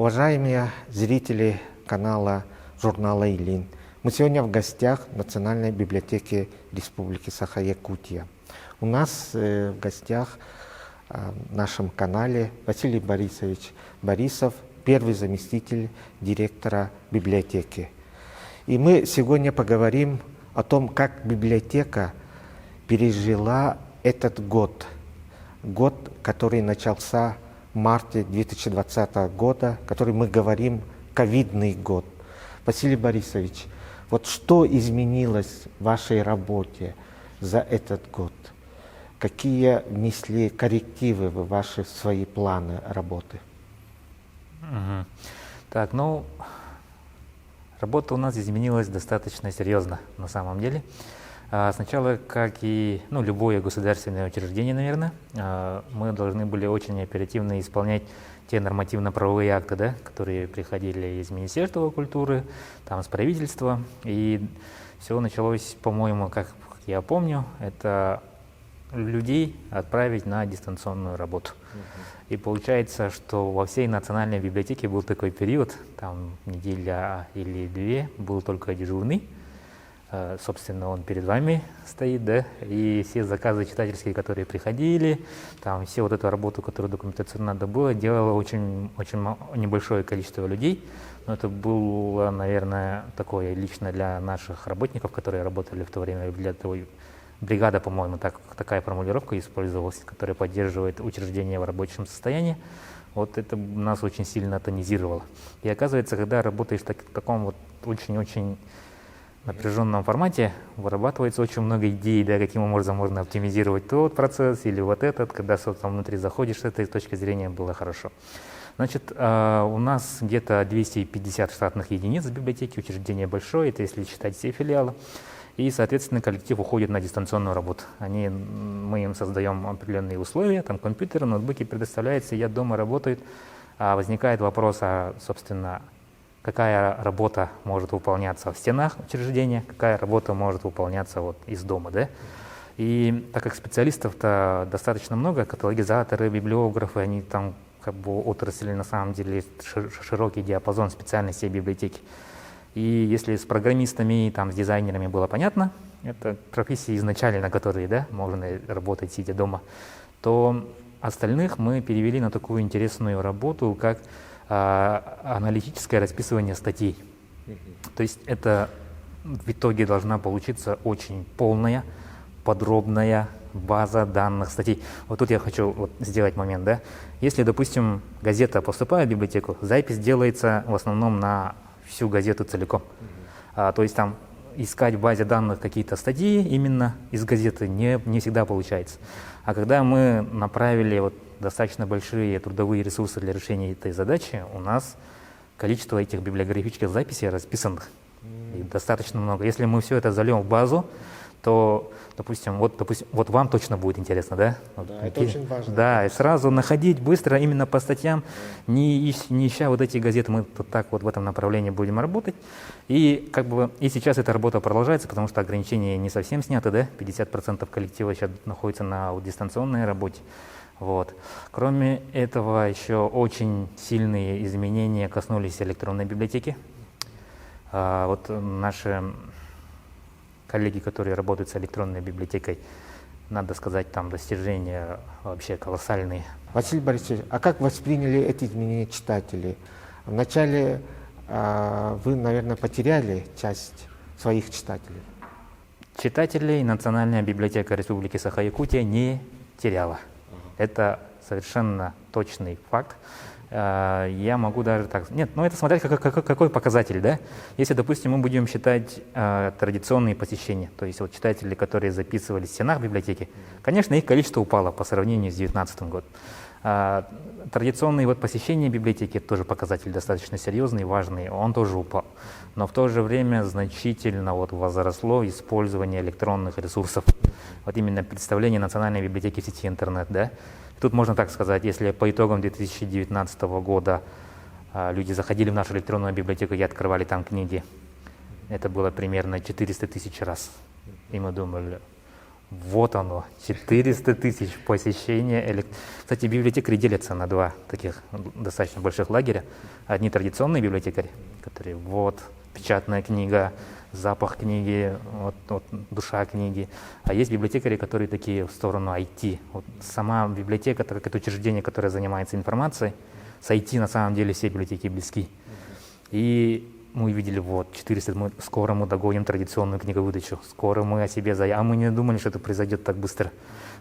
Уважаемые зрители канала журнала «Илин», мы сегодня в гостях Национальной библиотеки Республики Саха-Якутия. У нас в гостях в нашем канале Василий Борисович Борисов, первый заместитель директора библиотеки. И мы сегодня поговорим о том, как библиотека пережила этот год, который начался в марте 2020 года, который мы говорим ковидный год. Василий Борисович, вот что изменилось в вашей работе за этот год? Какие внесли коррективы в ваши свои планы работы? Так, ну, работа у нас изменилась достаточно серьезно на самом деле. Сначала, как и любое государственное учреждение, наверное, мы должны были очень оперативно исполнять те нормативно-правовые акты, да, которые приходили из Министерства культуры, там, с правительства. И все началось, по-моему, как я помню, это людей отправить на дистанционную работу. И получается, что во всей национальной библиотеке был такой период, там неделя или две, был только дежурный. Собственно, он перед вами стоит, да, и все заказы читательские, которые приходили, там все вот эту работу, которую документационно надо было, делало очень небольшое количество людей. Но это было, наверное, такое лично для наших работников, которые работали в то время для той бригада, по-моему, такая формулировка использовалась, которая поддерживает учреждение в рабочем состоянии. Вот это нас очень сильно тонизировало. И оказывается, когда работаешь в таком вот очень-очень напряженном формате, вырабатывается очень много идей, да, каким образом можно оптимизировать тот процесс или вот этот, когда, собственно, внутри заходишь, с этой точки зрения было хорошо. Значит, у нас где-то 250 штатных единиц в библиотеке, учреждение большое, это если считать все филиалы. И, соответственно, коллектив уходит на дистанционную работу. Мы им создаем определенные условия, там компьютеры, ноутбуки предоставляются, сидят дома, работают. Возникает вопрос, собственно, какая работа может выполняться в стенах учреждения, какая работа может выполняться вот из дома, да? И так как специалистов-то достаточно много, каталогизаторы, библиографы, они там как бы отрасли на самом деле широкий диапазон специальностей библиотеки. И если с программистами, там, с дизайнерами было понятно, это профессии изначально, на которые, да, можно работать, сидя дома, то остальных мы перевели на такую интересную работу, как аналитическое расписывание статей. То есть это в итоге должна получиться очень полная, подробная база данных статей. Вот тут я хочу сделать момент, да. Если, допустим, газета поступает в библиотеку, запись делается в основном на всю газету целиком. То есть там искать в базе данных какие-то статьи именно из газеты не всегда получается. А когда мы направили достаточно большие трудовые ресурсы для решения этой задачи, у нас количество этих библиографических записей расписанных их достаточно много. Если мы все это зальем в базу, то, допустим, вам точно будет интересно, да? Да, это очень важно. Да, и сразу находить быстро именно по статьям, не ища вот эти газеты, мы так в этом направлении будем работать. И и сейчас эта работа продолжается, потому что ограничения не совсем сняты, да? 50% коллектива сейчас находится на дистанционной работе. Вот. Кроме этого, еще очень сильные изменения коснулись электронной библиотеки. Наши коллеги, которые работают с электронной библиотекой, надо сказать, там достижения вообще колоссальные. Василий Борисович, а как восприняли эти изменения читатели? Вначале вы, наверное, потеряли часть своих читателей. Читателей Национальная библиотека Республики Саха-Якутия не теряла. Это совершенно точный факт. Я могу даже так... Нет, это смотреть какой показатель, да? Если, допустим, мы будем считать традиционные посещения, то есть читатели, которые записывались в стенах библиотеки, конечно, их количество упало по сравнению с 2019 годом. Традиционные посещения библиотеки, тоже показатель достаточно серьезный, важный, он тоже упал. Но в то же время значительно возросло использование электронных ресурсов. Именно представление Национальной библиотеки в сети интернет, да? Тут можно так сказать, если по итогам 2019 года люди заходили в нашу электронную библиотеку и открывали там книги, это было примерно 400 тысяч раз. И мы думали, Вот оно, 400 тысяч посещений. Кстати, библиотекари делятся на два таких достаточно больших лагеря. Одни традиционные библиотекари, которые вот печатная книга, запах книги, вот душа книги. А есть библиотекари, которые такие в сторону IT. Вот сама библиотека, так как это учреждение, которое занимается информацией, с IT на самом деле все библиотеки близки. И мы увидели, вот, 400, скоро мы догоним традиционную книговыдачу, скоро мы о себе заявим. А мы не думали, что это произойдет так быстро.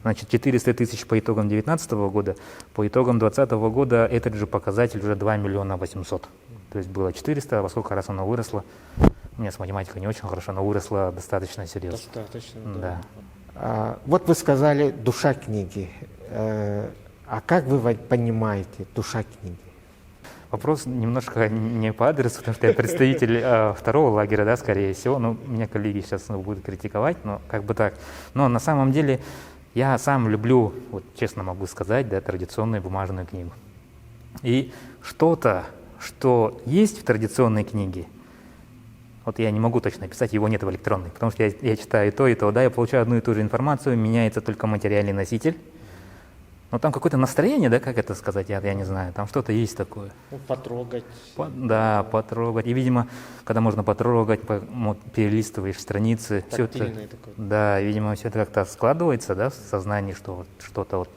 Значит, 400 тысяч по итогам 2019 года, по итогам 2020 года этот же показатель уже 2 миллиона 800. То есть было 400, а во сколько раз оно выросло? У меня с математикой не очень хорошо, но выросло достаточно серьезно. Достаточно, да. Вот вы сказали «душа книги». А как вы понимаете душа книги? Вопрос немножко не по адресу, потому что я представитель второго лагеря, да, скорее всего. Ну, меня коллеги сейчас будут критиковать, но как бы так. Но на самом деле я сам люблю, вот честно могу сказать, да, традиционную бумажную книгу. И что-то, что есть в традиционной книге, вот я не могу точно описать, его нет в электронной, потому что я читаю и то, да, я получаю одну и ту же информацию, меняется только материальный носитель. Но там какое-то настроение, да, как это сказать, я не знаю, там что-то есть такое. Ну, потрогать. Да, потрогать. И, видимо, когда можно потрогать, перелистываешь страницы, все это, такое. да, видимо, все это как-то складывается, да, в сознании, что вот что-то вот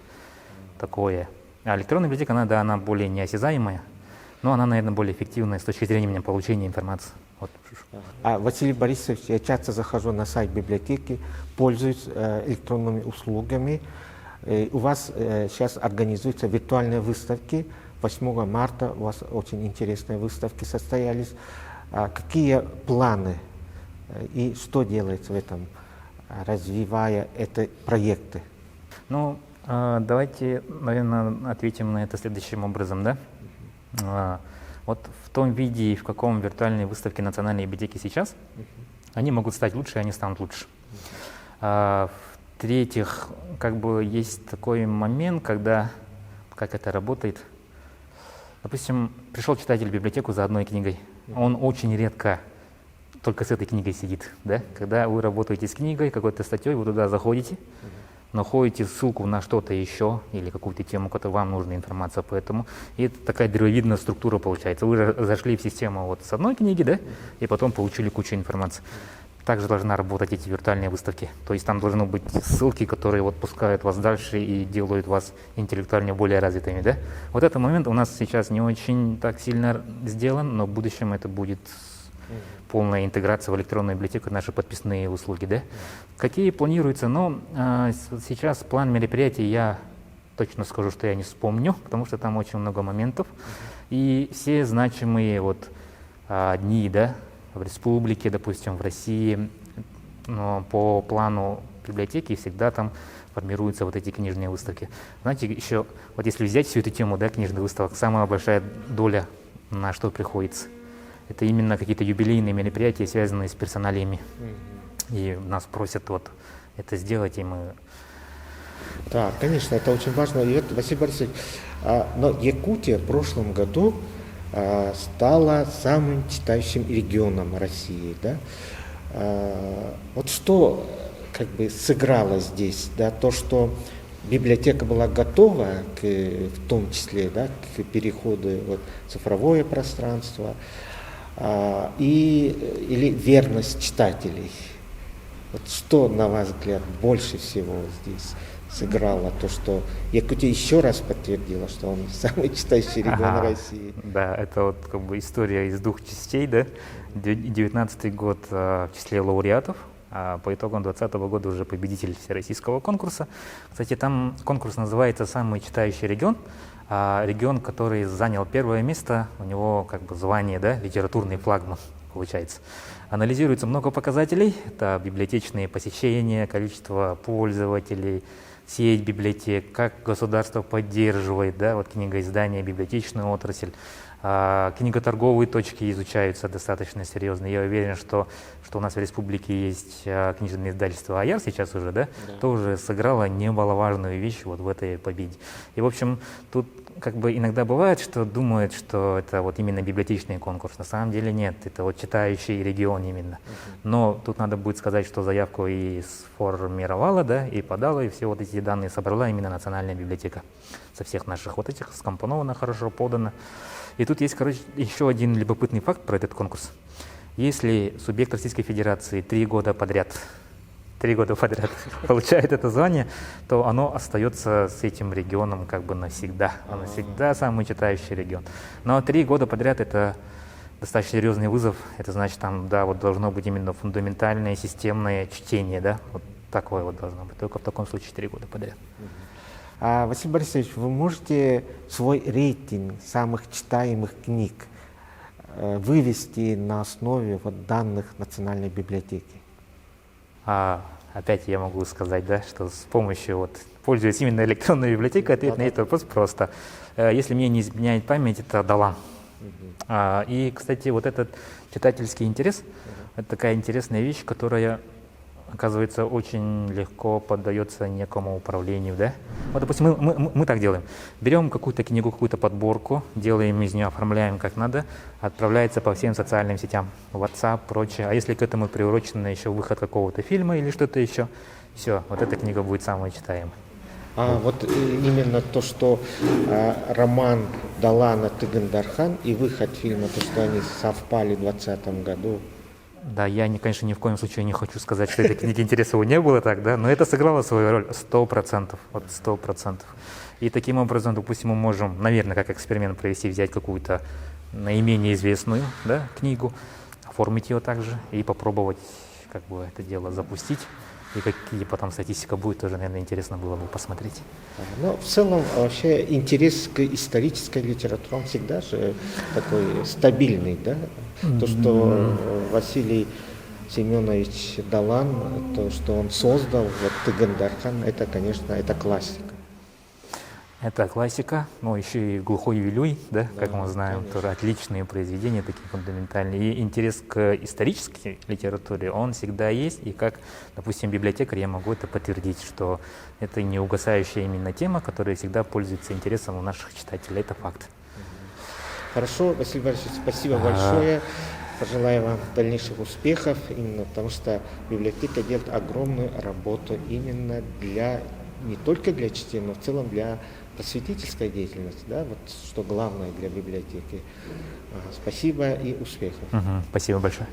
такое. А электронная библиотека, она более неосязаемая, но она, наверное, более эффективная с точки зрения именно получения информации. Вот. Василий Борисович, я часто захожу на сайт библиотеки, пользуюсь электронными услугами. У вас сейчас организуются виртуальные выставки. 8 марта у вас очень интересные выставки состоялись. Какие планы и что делается в этом, развивая эти проекты? Ну, давайте, наверное, ответим на это следующим образом, да? Вот в том виде, в каком виртуальные выставки Национальной библиотеки сейчас, они могут стать лучше, и они станут лучше. В-третьих, как бы есть такой момент, когда, как это работает, допустим, пришел читатель в библиотеку за одной книгой, он очень редко только с этой книгой сидит, да? Когда вы работаете с книгой, какой-то статьей, вы туда заходите, находите ссылку на что-то еще или какую-то тему, которая вам нужна информация по этому, и это такая древовидная структура получается. Вы зашли в систему вот с одной книги, да, и потом получили кучу информации. Также должна работать эти виртуальные выставки. То есть там должны быть ссылки, которые вот пускают вас дальше и делают вас интеллектуально более развитыми, да. Вот этот момент у нас сейчас не очень так сильно сделан, но в будущем это будет полная интеграция в электронную библиотеку, наши подписные услуги, да. Какие планируются? Ну, сейчас план мероприятий я точно скажу, что я не вспомню, потому что там очень много моментов. И все значимые вот дни, да, в республике, допустим, в России, но по плану библиотеки всегда там формируются вот эти книжные выставки. Знаете, еще, вот если взять всю эту тему, да, книжных выставок, самая большая доля на что приходится? Это именно какие-то юбилейные мероприятия, связанные с персоналиями. И нас просят вот это сделать, и мы... Да, конечно, это очень важно. И вот, Василий Борисович, но Якутия в прошлом году стала самым читающим регионом России, да? Вот что как бы сыграло здесь, да, то, что библиотека была готова, в том числе, да, к переходу вот, в цифровое пространство, или верность читателей. Вот что, на ваш взгляд, больше всего здесь сыграло, то, что Якутия еще раз подтвердила, что он самый читающий регион России? Да, это вот как бы история из двух частей, да. 19 год в числе лауреатов, а по итогам 2020 года уже победитель всероссийского конкурса. Кстати, там конкурс называется «Самый читающий регион». Регион, который занял первое место, у него как бы звание, да, литературный флагман получается. Анализируется много показателей, это библиотечные посещения, количество пользователей, сеть библиотек, как государство поддерживает, да, вот книгоиздание, библиотечную отрасль, Книготорговые точки изучаются достаточно серьезно. Я уверен, что у нас в республике есть книжное издательство «Аяр» сейчас уже, да, тоже сыграло немаловажную вещь вот в этой победе. И, в общем, тут как бы иногда бывает, что думают, что это вот именно библиотечный конкурс. На самом деле нет, это вот читающий регион именно. Но тут надо будет сказать, что заявку и сформировала, да, и подала, и все вот эти данные собрала именно Национальная библиотека. Со всех наших вот этих скомпоновано, хорошо подано. И тут есть, короче, еще один любопытный факт про этот конкурс. Если субъект Российской Федерации 3 года подряд получает это звание, то оно остается с этим регионом как бы навсегда. Он навсегда самый читающий регион. Но 3 года подряд — это достаточно серьезный вызов. Это значит, там, да, вот должно быть именно фундаментальное системное чтение, да, вот такое вот должно быть. Только в таком случае 3 года подряд. Василий Борисович, вы можете свой рейтинг самых читаемых книг вывести на основе вот данных Национальной библиотеки? Опять я могу сказать, да, что с помощью, вот, пользуясь именно электронной библиотекой, ответ на этот вопрос просто. Если мне не изменяет память, это Далан. И, кстати, вот этот читательский интерес — это такая интересная вещь, которая, оказывается, очень легко поддается некому управлению, да? Вот, допустим, мы так делаем. Берем какую-то книгу, какую-то подборку, делаем из нее, оформляем как надо, отправляется по всем социальным сетям, WhatsApp, прочее. А если к этому приурочен еще выход какого-то фильма или что-то еще, все, вот эта книга будет самой читаемой. Вот именно то, что роман Далана «Тыгын-Дархан» и выход фильма, то, что они совпали в 2020 году. Да, я, конечно, ни в коем случае не хочу сказать, что этой книги интереса не было так, да, но это сыграло свою роль 100%, вот 100%. И таким образом, допустим, мы можем, наверное, как эксперимент провести, взять какую-то наименее известную, да, книгу, оформить ее также и попробовать как бы это дело запустить. И какие потом статистика будет, тоже, наверное, интересно было бы посмотреть. Ну, в целом, вообще, интерес к исторической литературе, он всегда же такой стабильный, да? То, что Василий Семенович Далан, то, что он создал, вот Тыгын-Дархан, это, конечно, это классика. Это классика, но еще и «Глухой Вилюй», да, как мы знаем, тоже отличные произведения, такие фундаментальные. И интерес к исторической литературе, он всегда есть, и как, допустим, библиотекарь я могу это подтвердить, что это не угасающая именно тема, которая всегда пользуется интересом у наших читателей, это факт. Хорошо, Василий Борисович, спасибо большое. Пожелаю вам дальнейших успехов, именно потому что библиотека делает огромную работу именно не только для чтения, но в целом для просветительской деятельности, да, вот что главное для библиотеки. Спасибо и успехов. Спасибо большое.